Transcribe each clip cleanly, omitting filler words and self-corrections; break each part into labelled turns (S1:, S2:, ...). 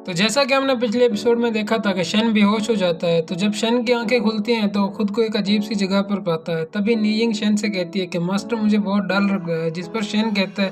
S1: तो जैसा कि हमने पिछले एपिसोड में देखा था कि शन बेहोश हो जाता है। तो जब शन की आंखें खुलती हैं तो खुद को एक अजीब सी जगह पर पाता है। तभी नीइंग शन से कहती है कि मास्टर मुझे बहुत डर लग रहा है, जिस पर शन कहता है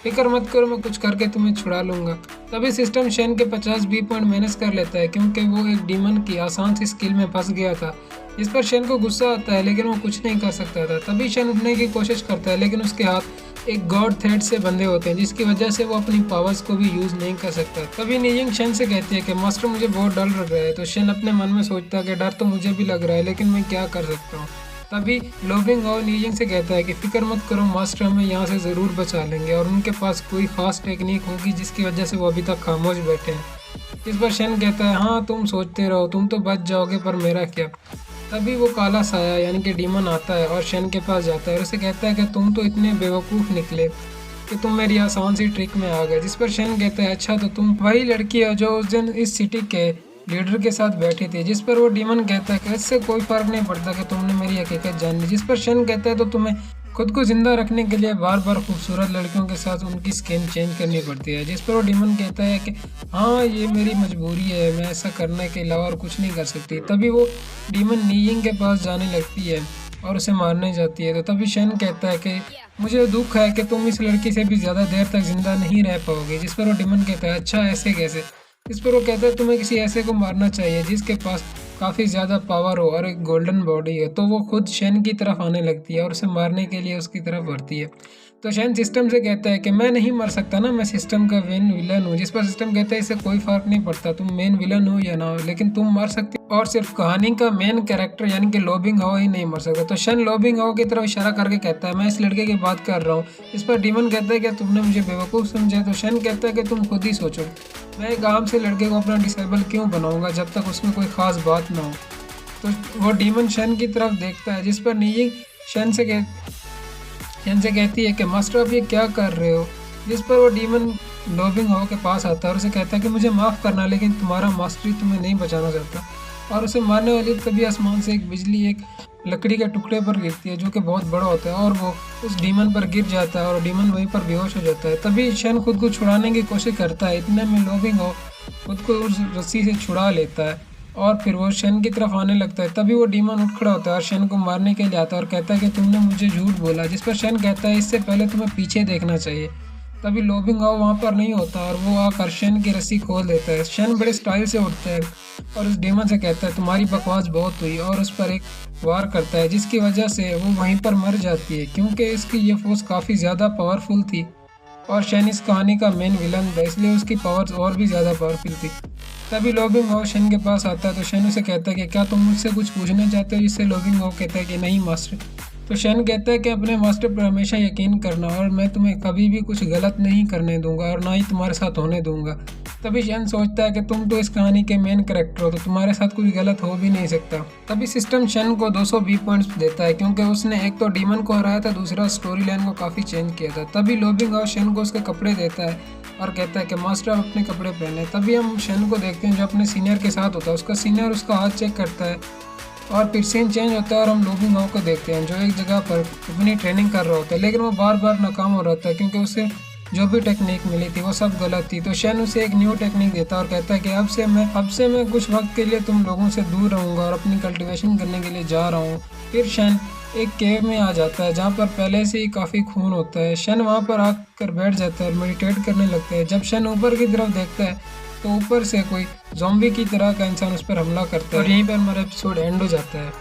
S1: फिक्र मत करो, मैं कुछ करके तुम्हें छुड़ा लूंगा। तभी सिस्टम शन के 50-20 पॉइंट माइनस कर लेता है क्योंकि वो एक डीमन की आसान सी स्किल में फंस गया था। इस पर शन को गुस्सा आता है लेकिन वो कुछ नहीं कर सकता था। तभी शन उठने की कोशिश करता है लेकिन उसके हाथ एक गॉड थ्रेड से बंधे होते हैं, जिसकी वजह से वो अपनी पावर्स को भी यूज नहीं कर सकता। तभी नीजिंग शन से कहती है कि मास्टर मुझे बहुत डर लग रहा है। तो शन अपने मन में सोचता है कि डर तो मुझे भी लग रहा है लेकिन मैं क्या कर सकता हूँ। तभी लोबिंग और नीजिंग से कहता है कि फिक्र मत करो, मास्टर हमें यहाँ से ज़रूर बचा लेंगे और उनके पास कोई खास टेक्निक होगी जिसकी वजह से वो अभी तक खामोश बैठे हैं। इस पर शन कहता है हाँ तुम सोचते रहो, तुम तो बच जाओगे पर मेरा क्या। तभी वो काला साया यानी कि डीमन आता है और शन के पास जाता है और उसे कहता है कि तुम तो इतने बेवकूफ़ निकले कि तुम मेरी आसान सी ट्रिक में आ गए। जिस पर शन कहता है अच्छा तो तुम वही लड़की हो जो उस दिन इस सिटी के लीडर के साथ बैठी थी। जिस पर वो डीमन कहता है कि इससे कोई फर्क नहीं पड़ता कि तुमने मेरी हकीकत जान ली। जिस पर शन कहता है तो तुम्हें खुद को जिंदा रखने के लिए बार बार खूबसूरत लड़कियों के साथ उनकी स्किन चेंज करनी पड़ती है। जिस पर वो डीमन कहता है कि हाँ ये मेरी मजबूरी है, मैं ऐसा करने के अलावा और कुछ नहीं कर सकती। तभी वो डीमन नीइंग के पास जाने लगती है और उसे मारने जाती है। तो तभी शन कहता है कि मुझे दुख है कि तुम इस लड़की से भी ज़्यादा देर तक जिंदा नहीं रह पाओगे। जिस पर वो डीमन कहता है अच्छा ऐसे कैसे। इस पर वो कहता है तुम्हें किसी ऐसे को मारना चाहिए जिसके पास काफ़ी ज़्यादा पावर हो और एक गोल्डन बॉडी है। तो वो खुद शन की तरफ आने लगती है और उसे मारने के लिए उसकी तरफ बढ़ती है। तो शन सिस्टम से कहता है कि मैं नहीं मर सकता ना, मैं सिस्टम का मेन विलन हूँ। जिस पर सिस्टम कहता है इससे कोई फर्क नहीं पड़ता तुम मेन विलन हो या ना हो, लेकिन तुम मर सकते हो और सिर्फ कहानी का मेन कैरेक्टर यानी कि लोबिंग हाओ ही नहीं मर सकता। तो शन लोबिंग हाओ की तरफ इशारा करके कहता है मैं इस लड़के की बात कर रहा हूँ। इस पर डीमन कहता है कि तुमने मुझे बेवकूफ़ समझा। तो शन कहता है कि तुम खुद ही सोचो, मैं एक आम से लड़के को अपना डिसेबल क्यों बनाऊंगा जब तक उसमें कोई खास बात ना हो। तो वो डीमन शन की तरफ देखता है। जिस पर नीजिंग शन से कहती है कि मास्टर आप ये क्या कर रहे हो। जिस पर वो डीमन लोबिंग हाओ के पास आता है और उसे कहता है कि मुझे माफ़ करना लेकिन तुम्हारा मास्टर तुम्हें नहीं बचाना चाहता। और उसे मारने वाली तभी आसमान से एक बिजली एक लकड़ी के टुकड़े पर गिरती है जो कि बहुत बड़ा होता है और वो उस डीमन पर गिर जाता है और डीमन वहीं पर बेहोश हो जाता है। तभी शन खुद को छुड़ाने की कोशिश करता है, इतने में लोबिंग हाओ खुद को उस रस्सी से छुड़ा लेता है और फिर वो शन की तरफ आने लगता है। तभी वो डीमन उठ खड़ा होता है और शन को मारने के लिए आता है और कहता है कि तुमने मुझे झूठ बोला। जिस पर शन कहता है इससे पहले तुम्हें पीछे देखना चाहिए। तभी लोबिंग हाओ वहाँ पर नहीं होता और वो आकर शन की रस्सी खोल देता है। शन बड़े स्टाइल से उठता है और उस डीमन से कहता है तुम्हारी बकवास बहुत हुई और उस पर एक वार करता है जिसकी वजह से वो वहीं पर मर जाती है क्योंकि इसकी ये फोर्स काफ़ी ज़्यादा पावरफुल थी और शन इस कहानी का मेन विलन था, इसलिए उसकी पावर्स और भी ज़्यादा पावरफुल थी। तभी लोबिंग हाओ शन के पास आता है तो शन उसे कहता है कि क्या तुम मुझसे कुछ पूछना चाहते हो। जिससे लोबिंग हाओ कहता है कि नहीं मास्टर। तो शन कहता है कि अपने मास्टर पर हमेशा यकीन करना और मैं तुम्हें कभी भी कुछ गलत नहीं करने दूंगा और ना ही तुम्हारे साथ होने दूंगा। तभी शन सोचता है कि तुम तो इस कहानी के मेन कैरेक्टर हो तो तुम्हारे साथ कुछ गलत हो भी नहीं सकता। तभी सिस्टम शन को 220 पॉइंट्स देता है क्योंकि उसने एक तो डीमन को हराया था, दूसरा स्टोरी लाइन को काफ़ी चेंज किया था। तभी लोबिंग हाओ शन को उसके कपड़े देता है और कहता है कि मास्टर आप अपने कपड़े पहने। तभी हम शन को देखते हैं जो अपने सीनियर के साथ होता है, उसका सीनियर उसका हाथ चेक करता है और फिर सीन चेंज होता है और हम लोबिंग हाओ को देखते हैं जो एक जगह पर अपनी ट्रेनिंग कर रहा होता है लेकिन वो बार बार नाकाम हो रहा था क्योंकि उसे जो भी टेक्निक मिली थी वो सब गलत थी। तो शन उसे एक न्यू टेक्निक देता है और कहता है कि अब से मैं कुछ वक्त के लिए तुम लोगों से दूर रहूँगा और अपनी कल्टीवेशन करने के लिए जा रहा हूँ। फिर शन एक केव में आ जाता है जहाँ पर पहले से ही काफ़ी खून होता है। शन वहाँ पर आकर बैठ जाता है और मेडिटेट करने लगता है। जब शन ऊपर की तरफ देखता है तो ऊपर से कोई ज़ॉम्बी की तरह का इंसान उस पर हमला करता है और यहीं पर हमारा एपिसोड एंड हो जाता है।